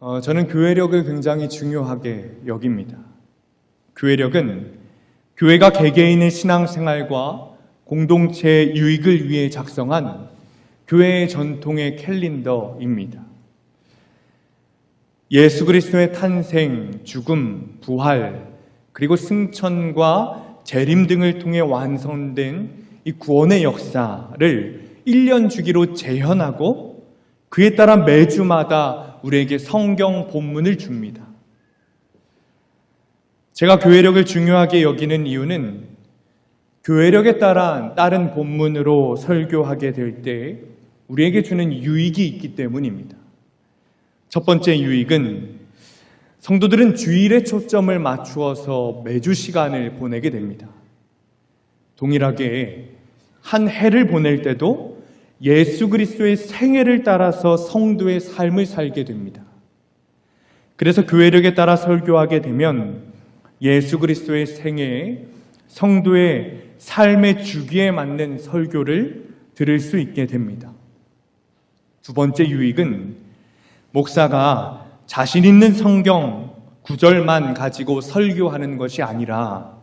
저는 교회력을 굉장히 중요하게 여깁니다. 교회력은 교회가 개개인의 신앙생활과 공동체의 유익을 위해 작성한 교회의 전통의 캘린더입니다. 예수 그리스도의 탄생, 죽음, 부활, 그리고 승천과 재림 등을 통해 완성된 이 구원의 역사를 1년 주기로 재현하고 그에 따라 매주마다 우리에게 성경 본문을 줍니다. 제가 교회력을 중요하게 여기는 이유는 교회력에 따라 다른 본문으로 설교하게 될 때 우리에게 주는 유익이 있기 때문입니다. 첫 번째 유익은 성도들은 주일에 초점을 맞추어서 매주 시간을 보내게 됩니다. 동일하게 한 해를 보낼 때도 예수 그리스도의 생애를 따라서 성도의 삶을 살게 됩니다. 그래서 교회력에 따라 설교하게 되면 예수 그리스도의 생애, 성도의 삶의 주기에 맞는 설교를 들을 수 있게 됩니다. 두 번째 유익은 목사가 자신 있는 성경 구절만 가지고 설교하는 것이 아니라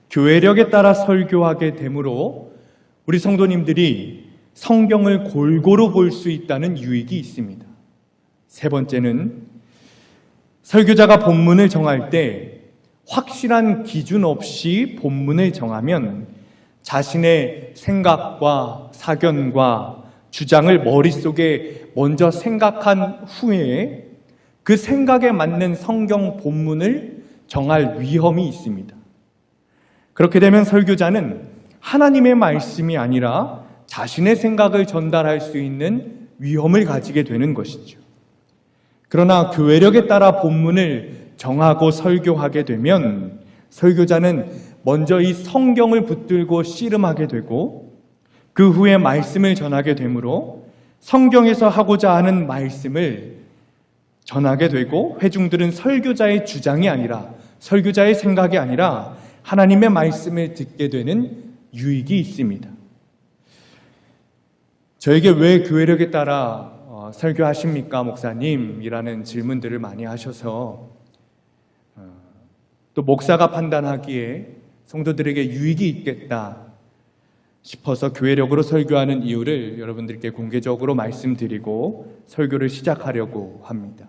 교회력에 따라 설교하게 되므로 우리 성도님들이 성경을 골고루 볼 수 있다는 유익이 있습니다. 세 번째는 설교자가 본문을 정할 때 확실한 기준 없이 본문을 정하면 자신의 생각과 사견과 주장을 머릿속에 먼저 생각한 후에 그 생각에 맞는 성경 본문을 정할 위험이 있습니다. 그렇게 되면 설교자는 하나님의 말씀이 아니라 자신의 생각을 전달할 수 있는 위험을 가지게 되는 것이죠. 그러나 교회력에 따라 본문을 정하고 설교하게 되면 설교자는 먼저 이 성경을 붙들고 씨름하게 되고 그 후에 말씀을 전하게 되므로 성경에서 하고자 하는 말씀을 전하게 되고 회중들은 설교자의 주장이 아니라 설교자의 생각이 아니라 하나님의 말씀을 듣게 되는 유익이 있습니다. 저에게 왜 교회력에 따라 설교하십니까, 목사님? 이라는 질문들을 많이 하셔서 또 목사가 판단하기에 성도들에게 유익이 있겠다 싶어서 교회력으로 설교하는 이유를 여러분들께 공개적으로 말씀드리고 설교를 시작하려고 합니다.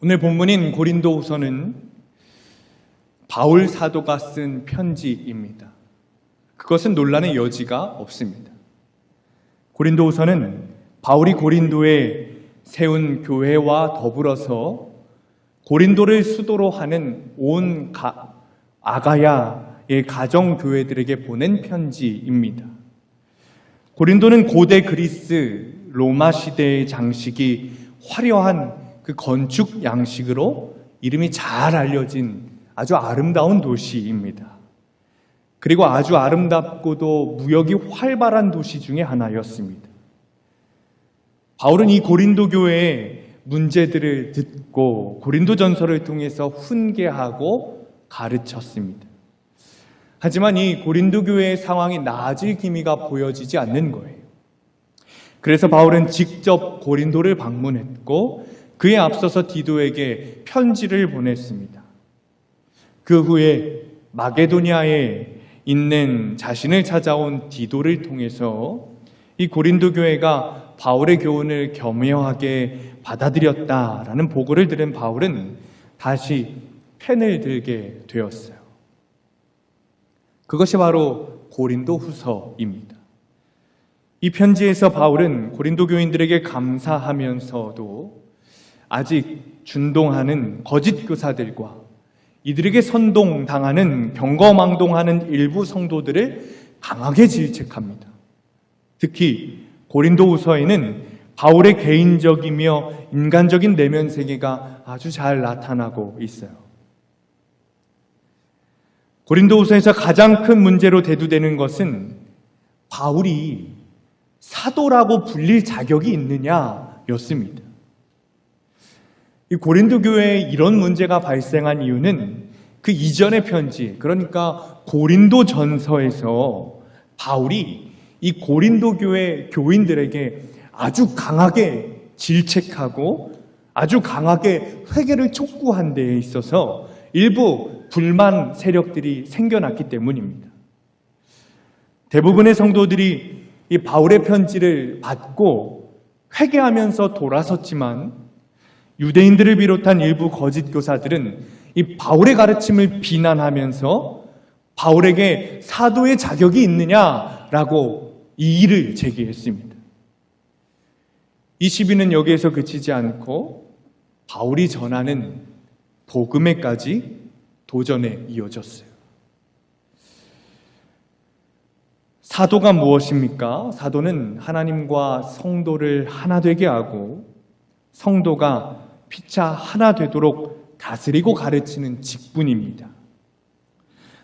오늘 본문인 고린도후서는 바울 사도가 쓴 편지입니다. 그것은 논란의 여지가 없습니다. 고린도후서는 바울이 고린도에 세운 교회와 더불어서 고린도를 수도로 하는 온 아가야의 가정교회들에게 보낸 편지입니다. 고린도는 고대 그리스, 로마 시대의 장식이 화려한 그 건축 양식으로 이름이 잘 알려진 아주 아름다운 도시입니다. 그리고 아주 아름답고도 무역이 활발한 도시 중에 하나였습니다. 바울은 이 고린도 교회의 문제들을 듣고 고린도전서를 통해서 훈계하고 가르쳤습니다. 하지만 이 고린도 교회의 상황이 나아질 기미가 보여지지 않는 거예요. 그래서 바울은 직접 고린도를 방문했고 그에 앞서서 디도에게 편지를 보냈습니다. 그 후에 마게도니아에 있는 자신을 찾아온 디도를 통해서 이 고린도 교회가 바울의 교훈을 겸허하게 받아들였다라는 보고를 들은 바울은 다시 펜을 들게 되었어요. 그것이 바로 고린도 후서입니다. 이 편지에서 바울은 고린도 교인들에게 감사하면서도 아직 준동하는 거짓 교사들과 이들에게 선동당하는 경거망동하는 일부 성도들을 강하게 질책합니다. 특히 고린도후서에는 바울의 개인적이며 인간적인 내면 세계가 아주 잘 나타나고 있어요. 고린도후서에서 가장 큰 문제로 대두되는 것은 바울이 사도라고 불릴 자격이 있느냐였습니다. 이 고린도 교회에 이런 문제가 발생한 이유는 그 이전의 편지, 그러니까 고린도 전서에서 바울이 이 고린도 교회 교인들에게 아주 강하게 질책하고 아주 강하게 회개를 촉구한 데에 있어서 일부 불만 세력들이 생겨났기 때문입니다. 대부분의 성도들이 이 바울의 편지를 받고 회개하면서 돌아섰지만 유대인들을 비롯한 일부 거짓 교사들은 이 바울의 가르침을 비난하면서 바울에게 사도의 자격이 있느냐라고 이의를 제기했습니다. 이 시비는 여기에서 그치지 않고 바울이 전하는 복음에까지 도전에 이어졌어요. 사도가 무엇입니까? 사도는 하나님과 성도를 하나 되게 하고 성도가 피차 하나 되도록 다스리고 가르치는 직분입니다.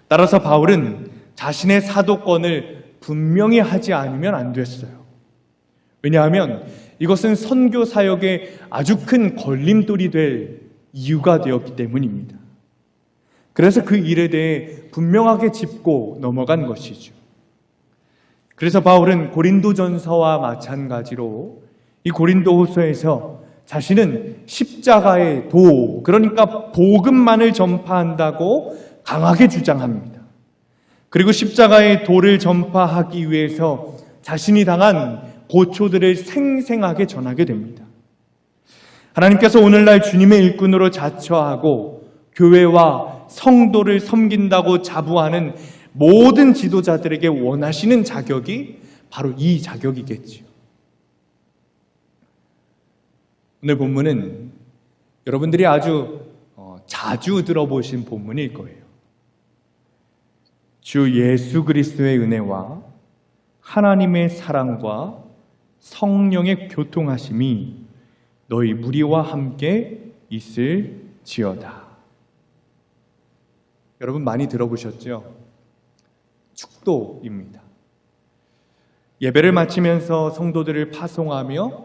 따라서 바울은 자신의 사도권을 분명히 하지 않으면 안 됐어요. 왜냐하면 이것은 선교 사역에 아주 큰 걸림돌이 될 이유가 되었기 때문입니다. 그래서 그 일에 대해 분명하게 짚고 넘어간 것이죠. 그래서 바울은 고린도전서와 마찬가지로 이 고린도후서에서 자신은 십자가의 도, 그러니까 복음만을 전파한다고 강하게 주장합니다. 그리고 십자가의 도를 전파하기 위해서 자신이 당한 고초들을 생생하게 전하게 됩니다. 하나님께서 오늘날 주님의 일꾼으로 자처하고 교회와 성도를 섬긴다고 자부하는 모든 지도자들에게 원하시는 자격이 바로 이 자격이겠지요. 오늘 본문은 여러분들이 아주 자주 들어보신 본문일 거예요. 주 예수 그리스도의 은혜와 하나님의 사랑과 성령의 교통하심이 너희 무리와 함께 있을지어다. 여러분 많이 들어보셨죠? 축도입니다. 예배를 마치면서 성도들을 파송하며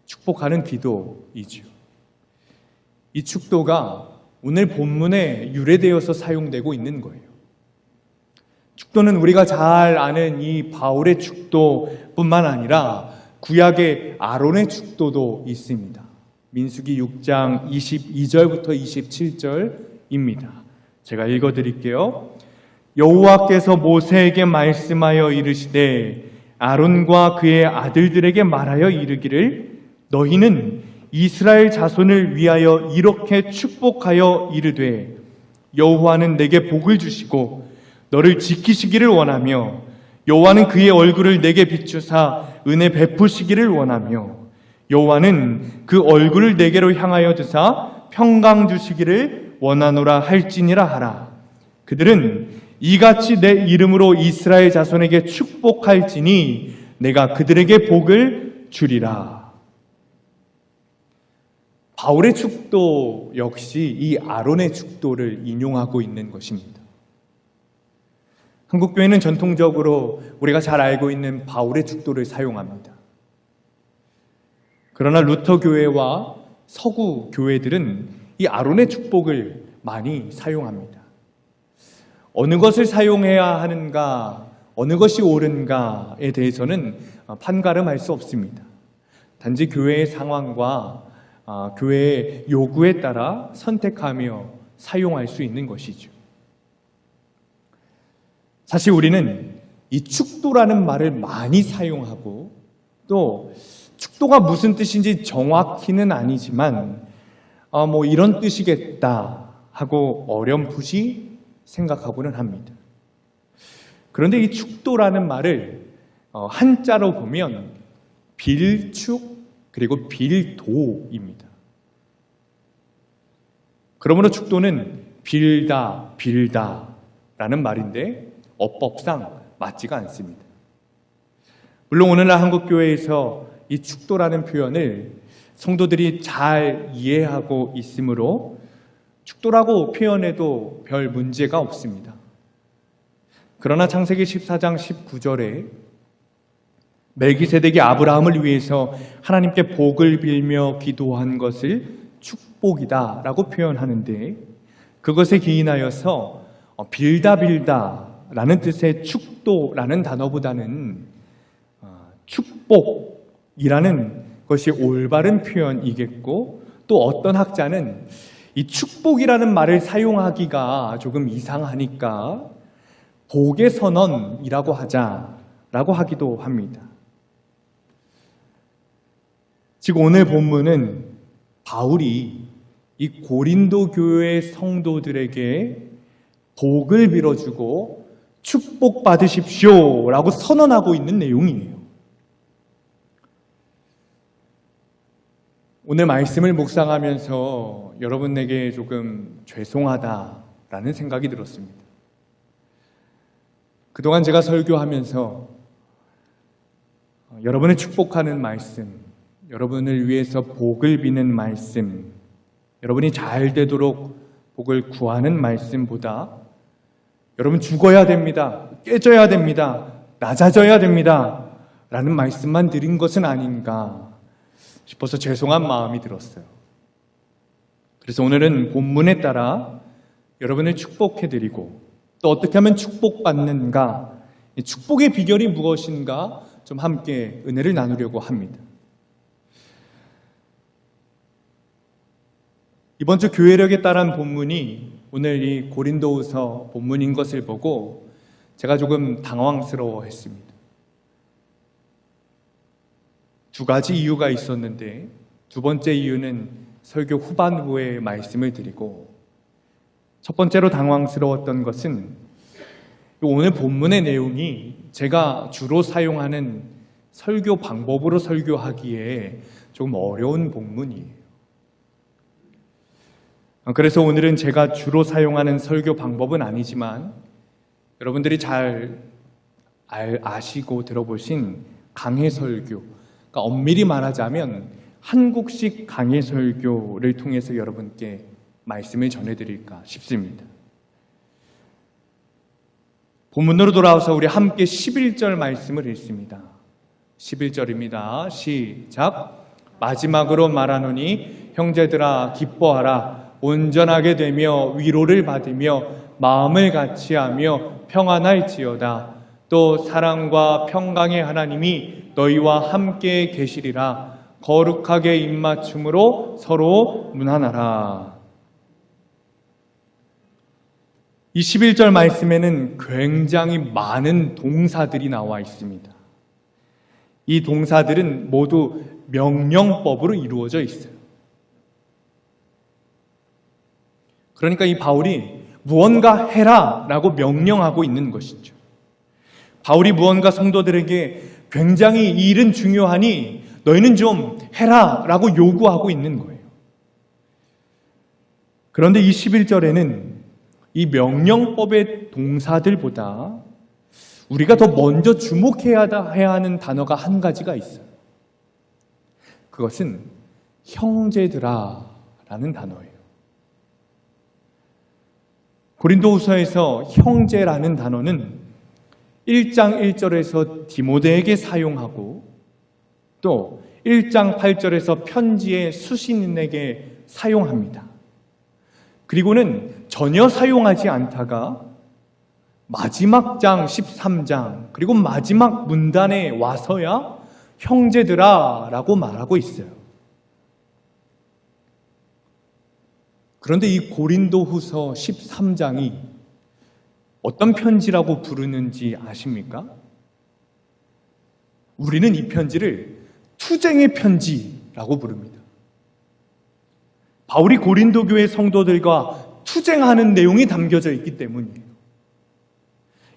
축복하는 기도이죠. 이 축도가 오늘 본문에 유래되어서 사용되고 있는 거예요. 축도는 우리가 잘 아는 이 바울의 축도뿐만 아니라 구약의 아론의 축도도 있습니다. 민수기 6장 22절부터 27절입니다. 제가 읽어드릴게요. 여호와께서 모세에게 말씀하여 이르시되 아론과 그의 아들들에게 말하여 이르기를 너희는 이스라엘 자손을 위하여 이렇게 축복하여 이르되 여호와는 내게 복을 주시고 너를 지키시기를 원하며 여호와는 그의 얼굴을 내게 비추사 은혜 베푸시기를 원하며 여호와는 그 얼굴을 내게로 향하여 드사 평강 주시기를 원하노라 할지니라 하라. 그들은 이같이 내 이름으로 이스라엘 자손에게 축복할지니 내가 그들에게 복을 주리라. 바울의 축도 역시 이 아론의 축도를 인용하고 있는 것입니다. 한국교회는 전통적으로 우리가 잘 알고 있는 바울의 축도를 사용합니다. 그러나 루터교회와 서구 교회들은 이 아론의 축복을 많이 사용합니다. 어느 것을 사용해야 하는가, 어느 것이 옳은가에 대해서는 판가름할 수 없습니다. 단지 교회의 상황과 교회의 요구에 따라 선택하며 사용할 수 있는 것이죠. 사실 우리는 이 축도라는 말을 많이 사용하고 또 축도가 무슨 뜻인지 정확히는 아니지만 뭐 이런 뜻이겠다 하고 어렴풋이 생각하고는 합니다. 그런데 이 축도라는 말을 한자로 보면 빌축 그리고 빌도입니다. 그러므로 축도는 빌다라는 말인데 어법상 맞지가 않습니다. 물론 오늘날 한국교회에서 이 축도라는 표현을 성도들이 잘 이해하고 있으므로 축도라고 표현해도 별 문제가 없습니다. 그러나 창세기 14장 19절에 멜기세덱이 아브라함을 위해서 하나님께 복을 빌며 기도한 것을 축복이다라고 표현하는데 그것에 기인하여서 빌다라는 뜻의 축도라는 단어보다는 축복이라는 그것이 올바른 표현이겠고, 또 어떤 학자는 이 축복이라는 말을 사용하기가 조금 이상하니까 복의 선언이라고 하자라고 하기도 합니다. 즉 오늘 본문은 바울이 이 고린도 교회 성도들에게 복을 빌어주고 축복받으십시오 라고 선언하고 있는 내용이에요. 오늘 말씀을 묵상하면서 여러분에게 조금 죄송하다라는 생각이 들었습니다. 그동안 제가 설교하면서 여러분을 축복하는 말씀, 여러분을 위해서 복을 비는 말씀, 여러분이 잘 되도록 복을 구하는 말씀보다 여러분 죽어야 됩니다, 깨져야 됩니다, 낮아져야 됩니다 라는 말씀만 드린 것은 아닌가 싶어서 죄송한 마음이 들었어요. 그래서 오늘은 본문에 따라 여러분을 축복해드리고 또 어떻게 하면 축복받는가, 축복의 비결이 무엇인가 좀 함께 은혜를 나누려고 합니다. 이번 주 교회력에 따른 본문이 오늘 이 고린도후서 본문인 것을 보고 제가 조금 당황스러워했습니다. 두 가지 이유가 있었는데 두 번째 이유는 설교 후반부에 말씀을 드리고, 첫 번째로 당황스러웠던 것은 오늘 본문의 내용이 제가 주로 사용하는 설교 방법으로 설교하기에 조금 어려운 본문이에요. 그래서 오늘은 제가 주로 사용하는 설교 방법은 아니지만 여러분들이 잘 아시고 들어보신 강해설교, 그러니까 엄밀히 말하자면 한국식 강해설교를 통해서 여러분께 말씀을 전해드릴까 싶습니다. 본문으로 돌아와서 우리 함께 11절 말씀을 읽습니다. 11절입니다. 시작. 마지막으로 말하노니 형제들아 기뻐하라. 온전하게 되며 위로를 받으며 마음을 같이하며 평안할지어다. 또 사랑과 평강의 하나님이 너희와 함께 계시리라. 거룩하게 입맞춤으로 서로 문안하라. 이 11절 말씀에는 굉장히 많은 동사들이 나와 있습니다. 이 동사들은 모두 명령법으로 이루어져 있어요. 그러니까 이 바울이 무언가 해라 라고 명령하고 있는 것이죠. 바울이 무언가 성도들에게 굉장히 이 일은 중요하니 너희는 좀 해라 라고 요구하고 있는 거예요. 그런데 이 11절에는 이 명령법의 동사들보다 우리가 더 먼저 주목해야 하는 단어가 한 가지가 있어요. 그것은 형제들아 라는 단어예요. 고린도후서에서 형제라는 단어는 1장 1절에서 디모데에게 사용하고 또 1장 8절에서 편지의 수신인에게 사용합니다. 그리고는 전혀 사용하지 않다가 마지막 장 13장 그리고 마지막 문단에 와서야 형제들아 라고 말하고 있어요. 그런데 이 고린도후서 13장이 어떤 편지라고 부르는지 아십니까? 우리는 이 편지를 투쟁의 편지라고 부릅니다. 바울이 고린도 교회 성도들과 투쟁하는 내용이 담겨져 있기 때문이에요.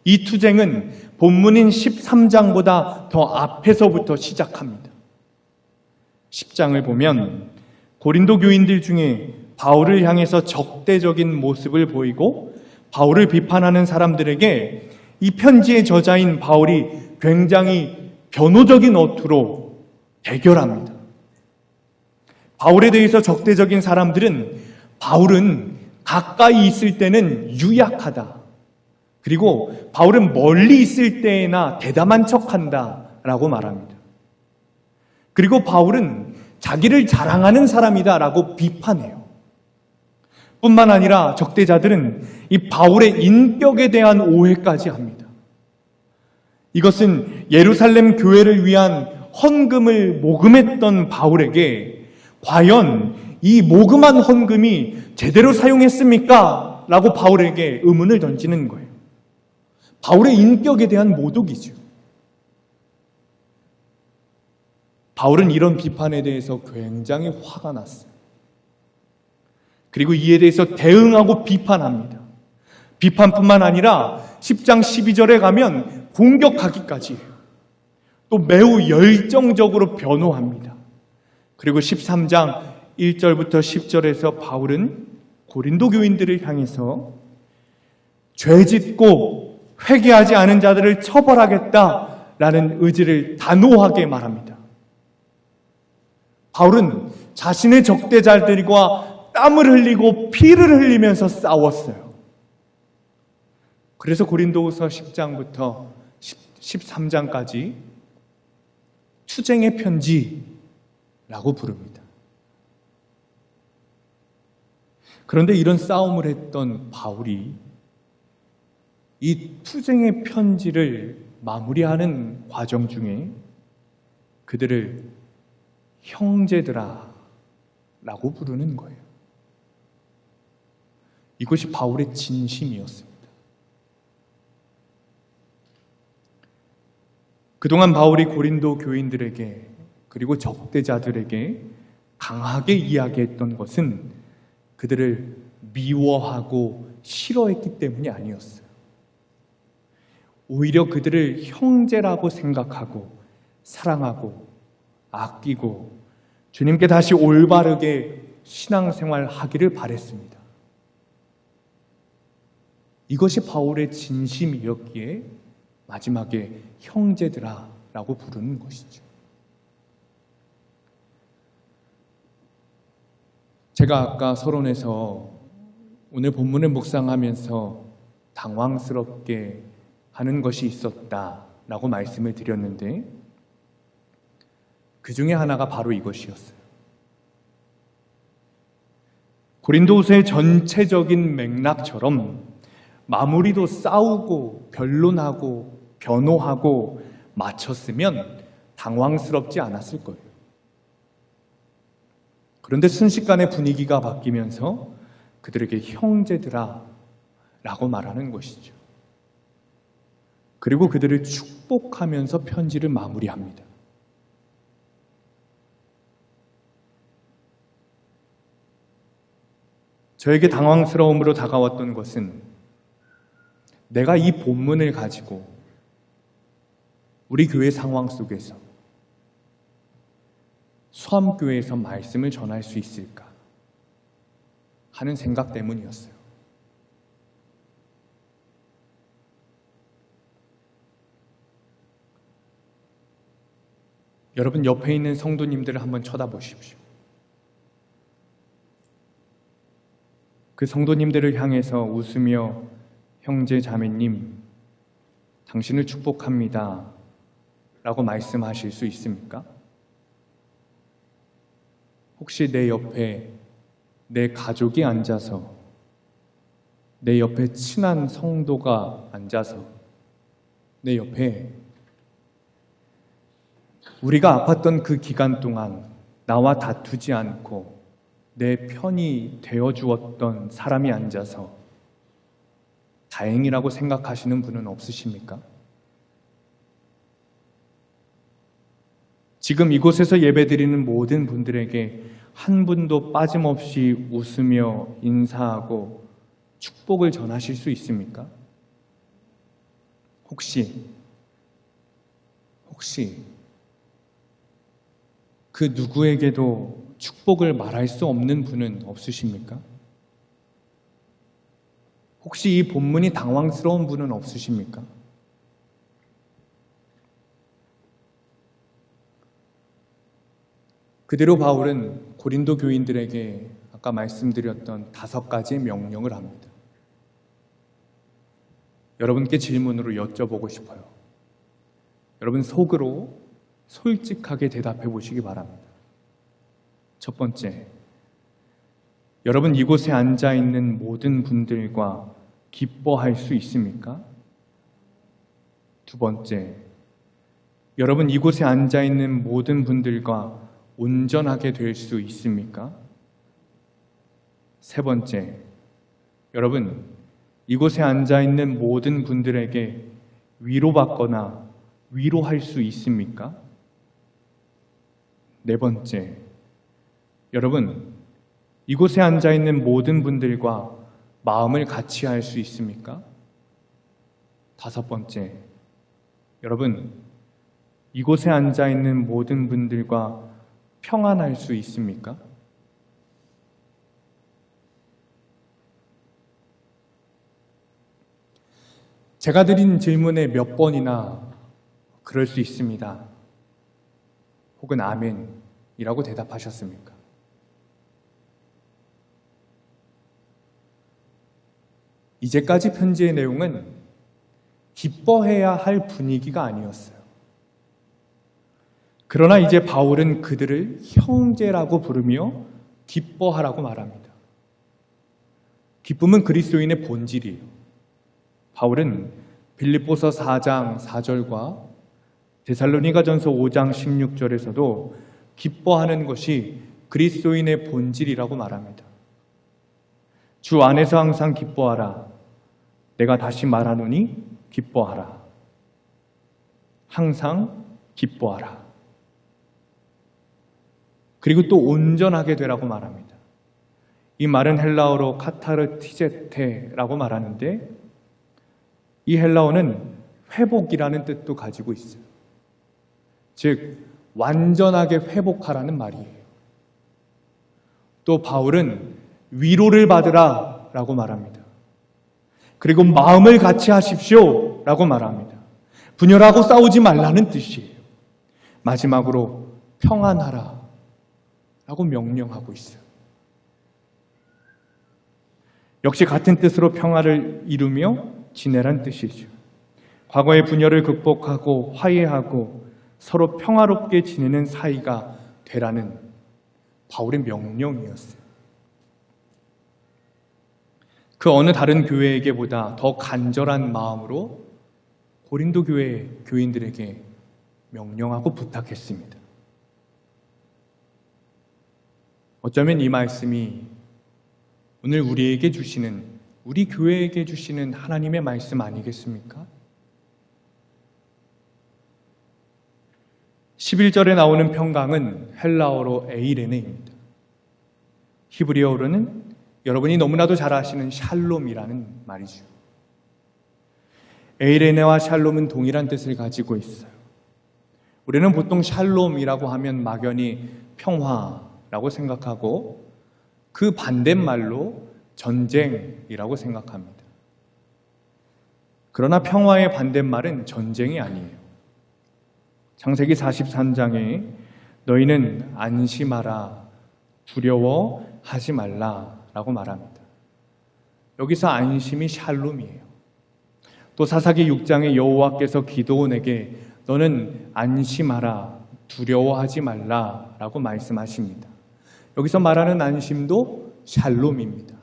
이 투쟁은 본문인 13장보다 더 앞에서부터 시작합니다. 10장을 보면 고린도 교인들 중에 바울을 향해서 적대적인 모습을 보이고 바울을 비판하는 사람들에게 이 편지의 저자인 바울이 굉장히 변호적인 어투로 대결합니다. 바울에 대해서 적대적인 사람들은 바울은 가까이 있을 때는 유약하다. 그리고 바울은 멀리 있을 때에나 대담한 척한다 라고 말합니다. 그리고 바울은 자기를 자랑하는 사람이다 라고 비판해요. 뿐만 아니라 적대자들은 이 바울의 인격에 대한 오해까지 합니다. 이것은 예루살렘 교회를 위한 헌금을 모금했던 바울에게 과연 이 모금한 헌금이 제대로 사용했습니까? 라고 바울에게 의문을 던지는 거예요. 바울의 인격에 대한 모독이죠. 바울은 이런 비판에 대해서 굉장히 화가 났어요. 그리고 이에 대해서 대응하고 비판합니다. 비판뿐만 아니라 10장 12절에 가면 공격하기까지 해요. 또 매우 열정적으로 변호합니다. 그리고 13장 1절부터 10절에서 바울은 고린도 교인들을 향해서 죄짓고 회개하지 않은 자들을 처벌하겠다라는 의지를 단호하게 말합니다. 바울은 자신의 적대자들과 땀을 흘리고 피를 흘리면서 싸웠어요. 그래서 고린도후서 10장부터 13장까지 투쟁의 편지라고 부릅니다. 그런데 이런 싸움을 했던 바울이 이 투쟁의 편지를 마무리하는 과정 중에 그들을 형제들아 라고 부르는 거예요. 이것이 바울의 진심이었습니다. 그동안 바울이 고린도 교인들에게 그리고 적대자들에게 강하게 이야기했던 것은 그들을 미워하고 싫어했기 때문이 아니었어요. 오히려 그들을 형제라고 생각하고 사랑하고 아끼고 주님께 다시 올바르게 신앙생활 하기를 바랬습니다. 이것이 바울의 진심이었기에 마지막에 형제들아 라고 부르는 것이죠. 제가 아까 서론에서 오늘 본문을 묵상하면서 당황스럽게 하는 것이 있었다라고 말씀을 드렸는데 그 중에 하나가 바로 이것이었어요. 고린도후서의 전체적인 맥락처럼 마무리도 싸우고 변론하고 변호하고 마쳤으면 당황스럽지 않았을 거예요. 그런데 순식간에 분위기가 바뀌면서 그들에게 형제들아 라고 말하는 것이죠. 그리고 그들을 축복하면서 편지를 마무리합니다. 저에게 당황스러움으로 다가왔던 것은 내가 이 본문을 가지고 우리 교회 상황 속에서 수암교회에서 말씀을 전할 수 있을까 하는 생각 때문이었어요. 여러분 옆에 있는 성도님들을 한번 쳐다보십시오. 그 성도님들을 향해서 웃으며 형제 자매님 당신을 축복합니다 라고 말씀하실 수 있습니까? 혹시 내 옆에 내 가족이 앉아서 내 옆에 친한 성도가 앉아서 내 옆에 우리가 아팠던 그 기간 동안 나와 다투지 않고 내 편이 되어주었던 사람이 앉아서 다행이라고 생각하시는 분은 없으십니까? 지금 이곳에서 예배드리는 모든 분들에게 한 분도 빠짐없이 웃으며 인사하고 축복을 전하실 수 있습니까? 혹시 그 누구에게도 축복을 말할 수 없는 분은 없으십니까? 혹시 이 본문이 당황스러운 분은 없으십니까? 그대로 바울은 고린도 교인들에게 아까 말씀드렸던 5가지의 명령을 합니다. 여러분께 질문으로 여쭤보고 싶어요. 여러분 속으로 솔직하게 대답해 보시기 바랍니다. 첫 번째, 여러분 이곳에 앉아 있는 모든 분들과 기뻐할 수 있습니까? 두 번째, 여러분, 이곳에 앉아 있는 모든 분들과 온전하게 될 수 있습니까? 세 번째, 여러분, 이곳에 앉아 있는 모든 분들에게 위로받거나 위로할 수 있습니까? 네 번째, 여러분, 이곳에 앉아 있는 모든 분들과 마음을 같이 할 수 있습니까? 다섯 번째, 여러분, 이곳에 앉아 있는 모든 분들과 평안할 수 있습니까? 제가 드린 질문에 몇 번이나 그럴 수 있습니다. 혹은 아멘이라고 대답하셨습니까? 이제까지 편지의 내용은 기뻐해야 할 분위기가 아니었어요. 그러나 이제 바울은 그들을 형제라고 부르며 기뻐하라고 말합니다. 기쁨은 그리스도인의 본질이에요. 바울은 빌립보서 4장 4절과 데살로니가전서 5장 16절에서도 기뻐하는 것이 그리스도인의 본질이라고 말합니다. 주 안에서 항상 기뻐하라. 내가 다시 말하노니 기뻐하라. 항상 기뻐하라. 그리고 또 온전하게 되라고 말합니다. 이 말은 헬라어로 카타르티제테라고 말하는데 이 헬라어는 회복이라는 뜻도 가지고 있어요. 즉 완전하게 회복하라는 말이에요. 또 바울은 위로를 받으라 라고 말합니다. 그리고 마음을 같이 하십시오 라고 말합니다. 분열하고 싸우지 말라는 뜻이에요. 마지막으로 평안하라 라고 명령하고 있어요. 역시 같은 뜻으로 평화를 이루며 지내란 뜻이죠. 과거의 분열을 극복하고 화해하고 서로 평화롭게 지내는 사이가 되라는 바울의 명령이었어요. 그 어느 다른 교회에게보다 더 간절한 마음으로 고린도 교회 교인들에게 명령하고 부탁했습니다. 어쩌면 이 말씀이 오늘 우리에게 주시는, 우리 교회에게 주시는 하나님의 말씀 아니겠습니까? 11절에 나오는 평강은 헬라어로 에이레네입니다. 히브리어로는 여러분이 너무나도 잘 아시는 샬롬이라는 말이죠. 에이레네와 샬롬은 동일한 뜻을 가지고 있어요. 우리는 보통 샬롬이라고 하면 막연히 평화라고 생각하고 그 반대말로 전쟁이라고 생각합니다. 그러나 평화의 반대말은 전쟁이 아니에요. 창세기 43장에 너희는 안심하라, 두려워하지 말라 라고 말합니다. 여기서 안심이 샬롬이에요. 또 사사기 6장에 여호와께서 기드온에게 너는 안심하라, 두려워하지 말라 라고 말씀하십니다. 여기서 말하는 안심도 샬롬입니다.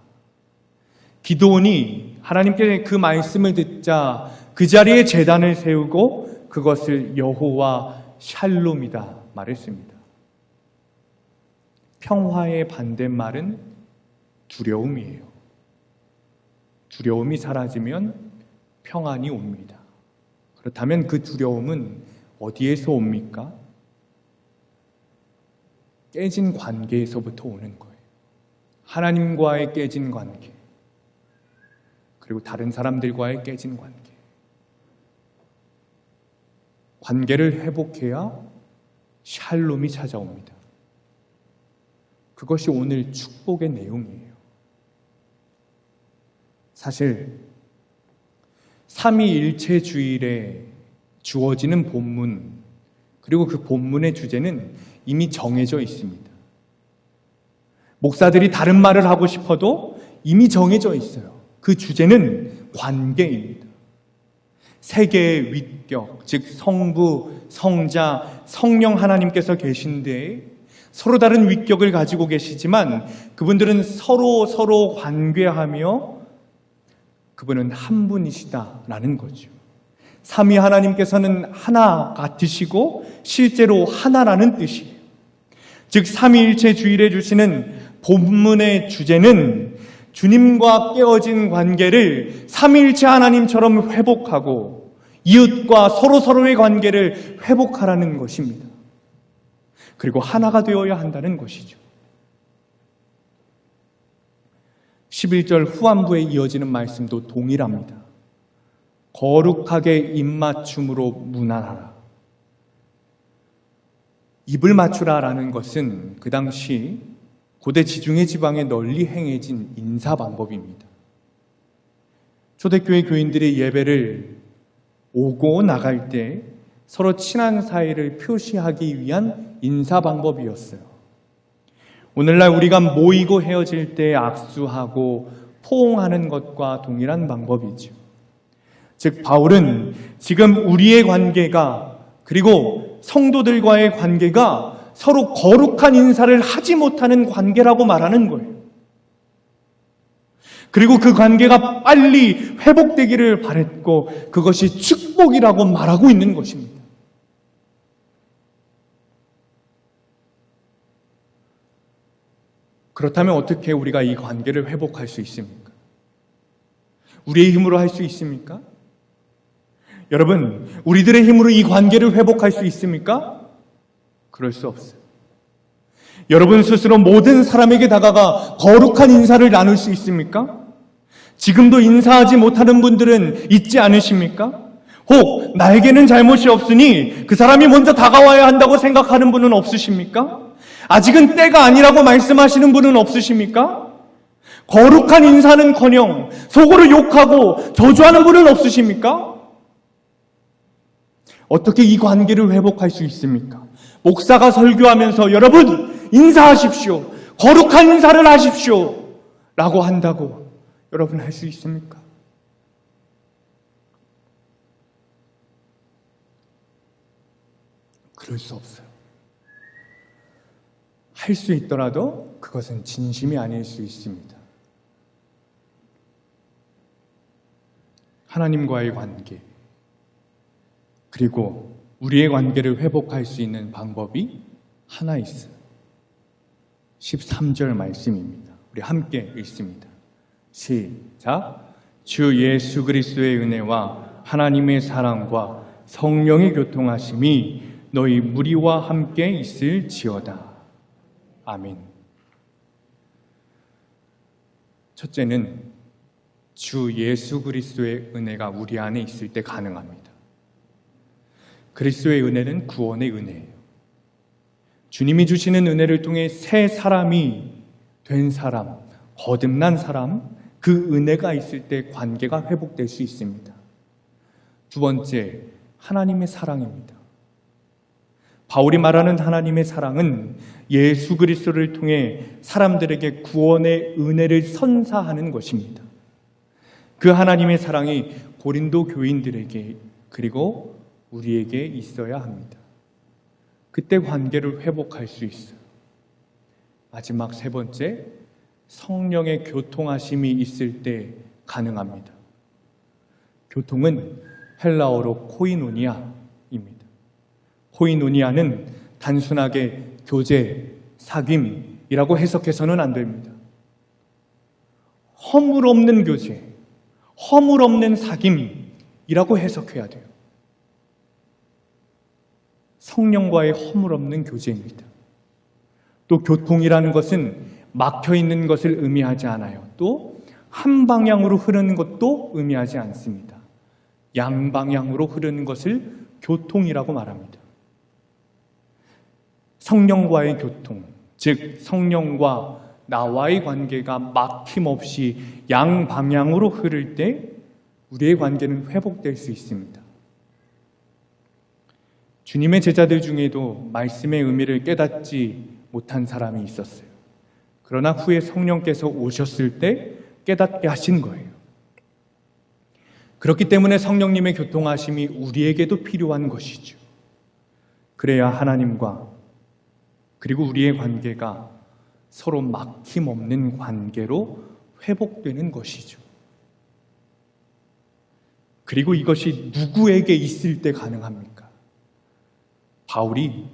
기드온이 하나님께 그 말씀을 듣자 그 자리에 제단을 세우고 그것을 여호와 샬롬이다 말했습니다. 평화의 반대말은 두려움이에요. 두려움이 사라지면 평안이 옵니다. 그렇다면 그 두려움은 어디에서 옵니까? 깨진 관계에서부터 오는 거예요. 하나님과의 깨진 관계, 그리고 다른 사람들과의 깨진 관계. 관계를 회복해야 샬롬이 찾아옵니다. 그것이 오늘 축복의 내용이에요. 사실 삼위일체주일에 주어지는 본문, 그리고 그 본문의 주제는 이미 정해져 있습니다. 목사들이 다른 말을 하고 싶어도 이미 정해져 있어요. 그 주제는 관계입니다. 세계의 윗격, 즉 성부, 성자, 성령 하나님께서 계신데 서로 다른 윗격을 가지고 계시지만 그분들은 서로 관계하며 그분은 한 분이시다라는 거죠. 삼위 하나님께서는 하나 같으시고 실제로 하나라는 뜻이에요. 즉 삼위일체 주일에 주시는 본문의 주제는 주님과 깨어진 관계를 삼위일체 하나님처럼 회복하고 이웃과 서로서로의 관계를 회복하라는 것입니다. 그리고 하나가 되어야 한다는 것이죠. 11절 후반부에 이어지는 말씀도 동일합니다. 거룩하게 입맞춤으로 문안하라. 입을 맞추라라는 것은 그 당시 고대 지중해 지방에 널리 행해진 인사 방법입니다. 초대교회 교인들이 예배를 오고 나갈 때 서로 친한 사이를 표시하기 위한 인사 방법이었어요. 오늘날 우리가 모이고 헤어질 때 악수하고 포옹하는 것과 동일한 방법이죠. 즉 바울은 지금 우리의 관계가 그리고 성도들과의 관계가 서로 거룩한 인사를 하지 못하는 관계라고 말하는 거예요. 그리고 그 관계가 빨리 회복되기를 바랬고 그것이 축복이라고 말하고 있는 것입니다. 그렇다면 어떻게 우리가 이 관계를 회복할 수 있습니까? 우리의 힘으로 할 수 있습니까? 여러분, 우리들의 힘으로 이 관계를 회복할 수 있습니까? 그럴 수 없어요. 여러분 스스로 모든 사람에게 다가가 거룩한 인사를 나눌 수 있습니까? 지금도 인사하지 못하는 분들은 있지 않으십니까? 혹 나에게는 잘못이 없으니 그 사람이 먼저 다가와야 한다고 생각하는 분은 없으십니까? 아직은 때가 아니라고 말씀하시는 분은 없으십니까? 거룩한 인사는커녕 속으로 욕하고 저주하는 분은 없으십니까? 어떻게 이 관계를 회복할 수 있습니까? 목사가 설교하면서 여러분 인사하십시오. 거룩한 인사를 하십시오. 라고 한다고 여러분 할 수 있습니까? 그럴 수 없어요. 할 수 있더라도 그것은 진심이 아닐 수 있습니다. 하나님과의 관계, 그리고 우리의 관계를 회복할 수 있는 방법이 하나 있어요. 13절 말씀입니다. 우리 함께 읽습니다. 시작. 주 예수 그리스도의 은혜와 하나님의 사랑과 성령의 교통하심이 너희 무리와 함께 있을지어다. 아멘. 첫째는 주 예수 그리스도의 은혜가 우리 안에 있을 때 가능합니다. 그리스도의 은혜는 구원의 은혜예요. 주님이 주시는 은혜를 통해 새 사람이 된 사람, 거듭난 사람, 그 은혜가 있을 때 관계가 회복될 수 있습니다. 두 번째, 하나님의 사랑입니다. 바울이 말하는 하나님의 사랑은 예수 그리스도를 통해 사람들에게 구원의 은혜를 선사하는 것입니다. 그 하나님의 사랑이 고린도 교인들에게 그리고 우리에게 있어야 합니다. 그때 관계를 회복할 수 있어요. 마지막 세 번째, 성령의 교통하심이 있을 때 가능합니다. 교통은 헬라어로 코이노니아입니다. 코이노니아는 단순하게 교제, 사귐이라고 해석해서는 안 됩니다. 허물 없는 교제, 허물 없는 사귐이라고 해석해야 돼요. 성령과의 허물 없는 교제입니다. 또 교통이라는 것은 막혀 있는 것을 의미하지 않아요. 또 한 방향으로 흐르는 것도 의미하지 않습니다. 양방향으로 흐르는 것을 교통이라고 말합니다. 성령과의 교통, 즉 성령과 나와의 관계가 막힘없이 양방향으로 흐를 때 우리의 관계는 회복될 수 있습니다. 주님의 제자들 중에도 말씀의 의미를 깨닫지 못한 사람이 있었어요. 그러나 후에 성령께서 오셨을 때 깨닫게 하신 거예요. 그렇기 때문에 성령님의 교통하심이 우리에게도 필요한 것이죠. 그래야 하나님과 그리고 우리의 관계가 서로 막힘없는 관계로 회복되는 것이죠. 그리고 이것이 누구에게 있을 때 가능합니까? 바울이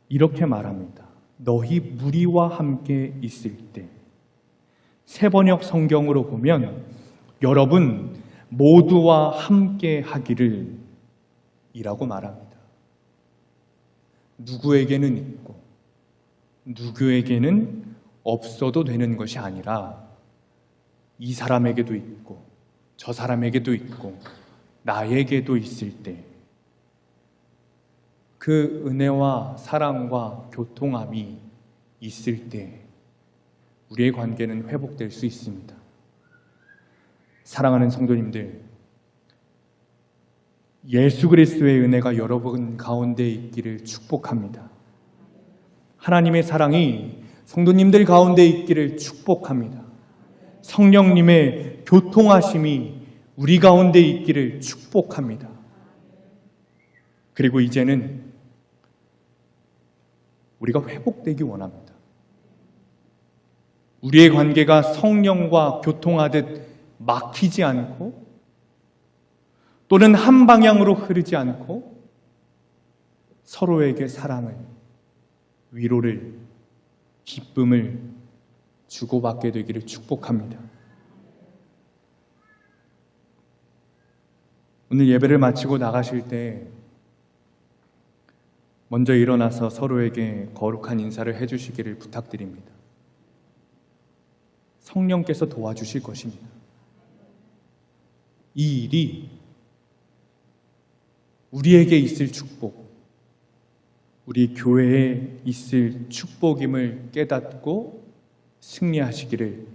이렇게 말합니다. 너희 무리와 함께 있을 때. 세번역 성경으로 보면 여러분 모두와 함께 하기를 이라고 말합니다. 누구에게는 있고 누구에게는 없어도 되는 것이 아니라 이 사람에게도 있고 저 사람에게도 있고 나에게도 있을 때 그 은혜와 사랑과 교통함이 있을 때 우리의 관계는 회복될 수 있습니다. 사랑하는 성도님들, 예수 그리스도의 은혜가 여러분 가운데 있기를 축복합니다. 하나님의 사랑이 성도님들 가운데 있기를 축복합니다. 성령님의 교통하심이 우리 가운데 있기를 축복합니다. 그리고 이제는 우리가 회복되기 원합니다. 우리의 관계가 성령과 교통하듯 막히지 않고 또는 한 방향으로 흐르지 않고 서로에게 사랑을, 위로를, 기쁨을 주고받게 되기를 축복합니다. 오늘 예배를 마치고 나가실 때 먼저 일어나서 서로에게 거룩한 인사를 해주시기를 부탁드립니다. 성령께서 도와주실 것입니다. 이 일이 우리에게 있을 축복, 우리 교회에 있을 축복임을 깨닫고 승리하시기를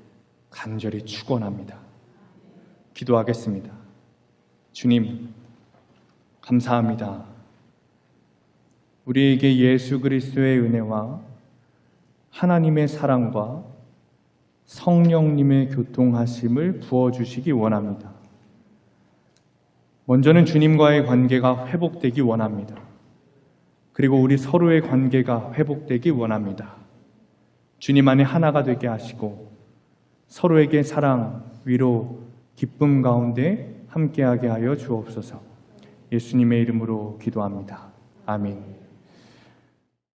간절히 축원합니다. 기도하겠습니다. 주님, 감사합니다. 우리에게 예수 그리스도의 은혜와 하나님의 사랑과 성령님의 교통하심을 부어주시기 원합니다. 먼저는 주님과의 관계가 회복되기 원합니다. 그리고 우리 서로의 관계가 회복되기 원합니다. 주님 안에 하나가 되게 하시고 서로에게 사랑, 위로, 기쁨 가운데 함께하게 하여 주옵소서. 예수님의 이름으로 기도합니다. 아멘.